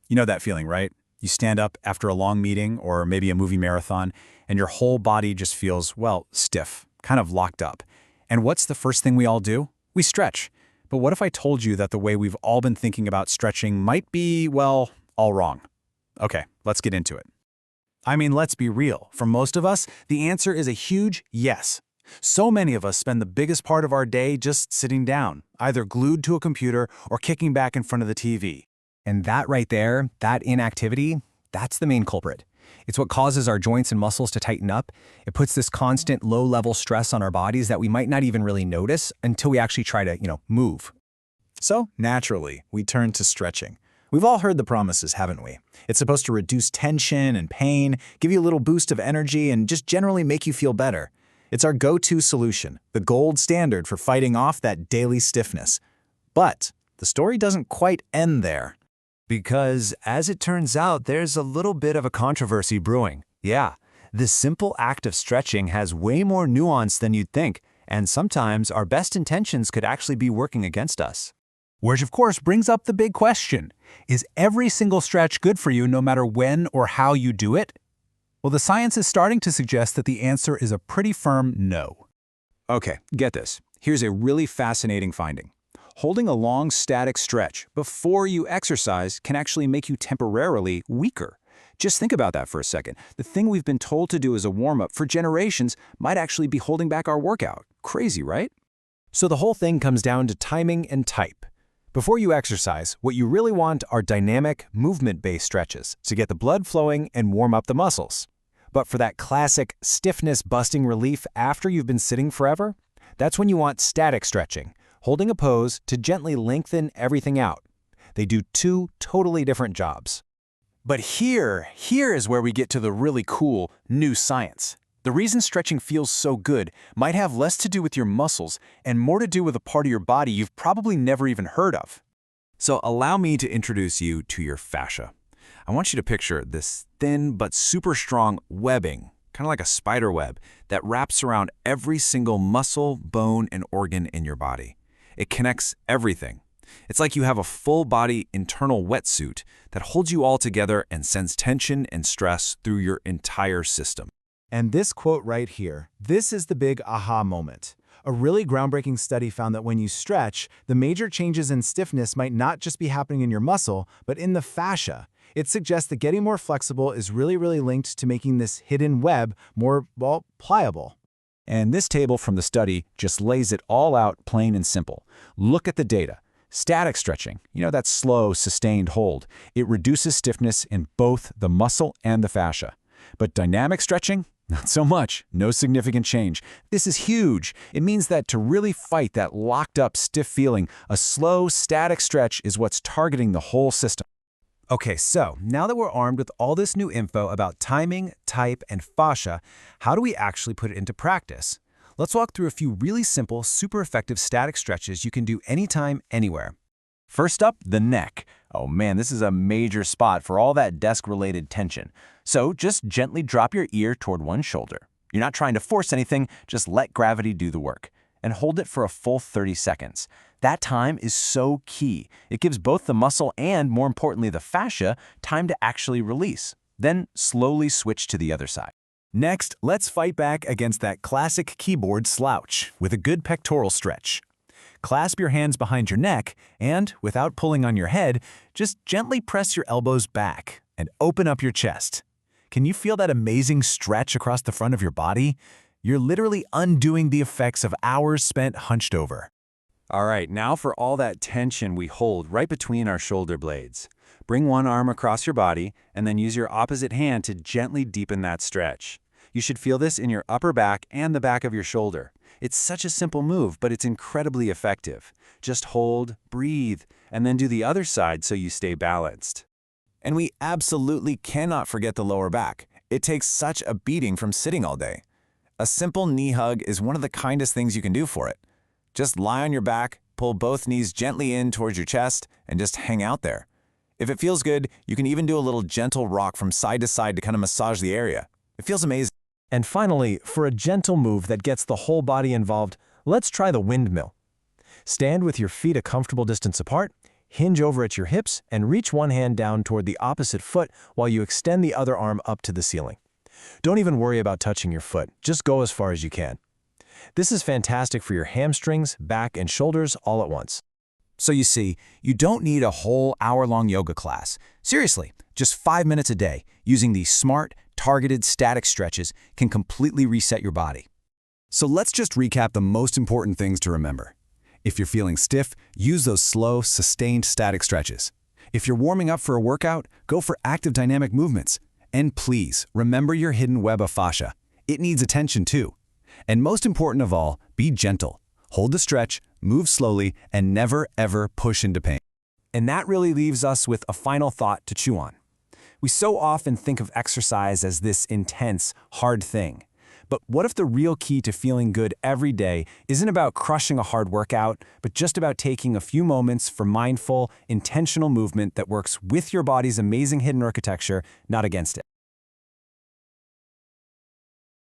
You know that feeling, right? You stand up after a long meeting or maybe a movie marathon, and your whole body just feels, well, stiff, kind of locked up. And what's the first thing we all do? We stretch. But what if I told you that the way we've all been thinking about stretching might be, well, all wrong? Okay, let's get into it. I mean, let's be real. For most of us, the answer is a huge yes. So many of us spend the biggest part of our day just sitting down, either glued to a computer or kicking back in front of the TV. And that right there, that inactivity, that's the main culprit. It's what causes our joints and muscles to tighten up. It puts this constant low-level stress on our bodies that we might not even really notice until we actually try to, move. So, naturally, we turn to stretching. We've all heard the promises, haven't we? It's supposed to reduce tension and pain, give you a little boost of energy, and just generally make you feel better. It's our go-to solution, the gold standard for fighting off that daily stiffness. But the story doesn't quite end there. Because, as it turns out, there's a little bit of a controversy brewing. Yeah, this simple act of stretching has way more nuance than you'd think, and sometimes our best intentions could actually be working against us. Which, of course, brings up the big question. Is every single stretch good for you no matter when or how you do it? Well, the science is starting to suggest that the answer is a pretty firm no. Okay, get this. Here's a really fascinating finding. Holding a long static stretch before you exercise can actually make you temporarily weaker. Just think about that for a second. The thing we've been told to do as a warm-up for generations might actually be holding back our workout. Crazy, right? So the whole thing comes down to timing and type. Before you exercise, what you really want are dynamic, movement-based stretches to get the blood flowing and warm up the muscles. But for that classic stiffness-busting relief after you've been sitting forever, that's when you want static stretching, holding a pose to gently lengthen everything out. They do two totally different jobs. But here is where we get to the really cool new science. The reason stretching feels so good might have less to do with your muscles and more to do with a part of your body you've probably never even heard of. So allow me to introduce you to your fascia. I want you to picture this thin but super strong webbing, kind of like a spider web, that wraps around every single muscle, bone, and organ in your body. It connects everything. It's like you have a full-body internal wetsuit that holds you all together and sends tension and stress through your entire system. And this quote right here, this is the big aha moment. A really groundbreaking study found that when you stretch, the major changes in stiffness might not just be happening in your muscle, but in the fascia. It suggests that getting more flexible is really linked to making this hidden web more, well, pliable. And this table from the study just lays it all out plain and simple. Look at the data. Static stretching, that slow, sustained hold, it reduces stiffness in both the muscle and the fascia. But dynamic stretching? Not so much. No significant change. This is huge. It means that to really fight that locked-up, stiff feeling, a slow, static stretch is what's targeting the whole system. Okay, so now that we're armed with all this new info about timing, type, and fascia, how do we actually put it into practice? Let's walk through a few really simple, super effective static stretches you can do anytime, anywhere. First up, the neck. Oh man, this is a major spot for all that desk-related tension. So just gently drop your ear toward one shoulder. You're not trying to force anything, just let gravity do the work. And hold it for a full 30 seconds. That time is so key. It gives both the muscle and, more importantly, the fascia time to actually release. Then slowly switch to the other side. Next, let's fight back against that classic keyboard slouch with a good pectoral stretch. Clasp your hands behind your neck and, without pulling on your head, just gently press your elbows back and open up your chest. Can you feel that amazing stretch across the front of your body? You're literally undoing the effects of hours spent hunched over. All right, now for all that tension we hold right between our shoulder blades. Bring one arm across your body and then use your opposite hand to gently deepen that stretch. You should feel this in your upper back and the back of your shoulder. It's such a simple move, but it's incredibly effective. Just hold, breathe, and then do the other side so you stay balanced. And we absolutely cannot forget the lower back. It takes such a beating from sitting all day. A simple knee hug is one of the kindest things you can do for it. Just lie on your back, pull both knees gently in towards your chest, and just hang out there. If it feels good, you can even do a little gentle rock from side to side to kind of massage the area. It feels amazing. And finally, for a gentle move that gets the whole body involved, let's try the windmill. Stand with your feet a comfortable distance apart, Hinge over at your hips and reach one hand down toward the opposite foot while you extend the other arm up to the ceiling. Don't even worry about touching your foot, just go as far as you can. This is fantastic for your hamstrings, back, and shoulders all at once. So you see, you don't need a whole hour-long yoga class. Seriously, just 5 minutes a day, using these smart, targeted static stretches can completely reset your body. So let's just recap the most important things to remember. If you're feeling stiff, use those slow, sustained static stretches. If you're warming up for a workout, go for active dynamic movements. And please, remember your hidden web of fascia. It needs attention too. And most important of all, be gentle. Hold the stretch, move slowly, and never ever push into pain. And that really leaves us with a final thought to chew on. We so often think of exercise as this intense, hard thing. But what if the real key to feeling good every day isn't about crushing a hard workout, but just about taking a few moments for mindful, intentional movement that works with your body's amazing hidden architecture, not against it?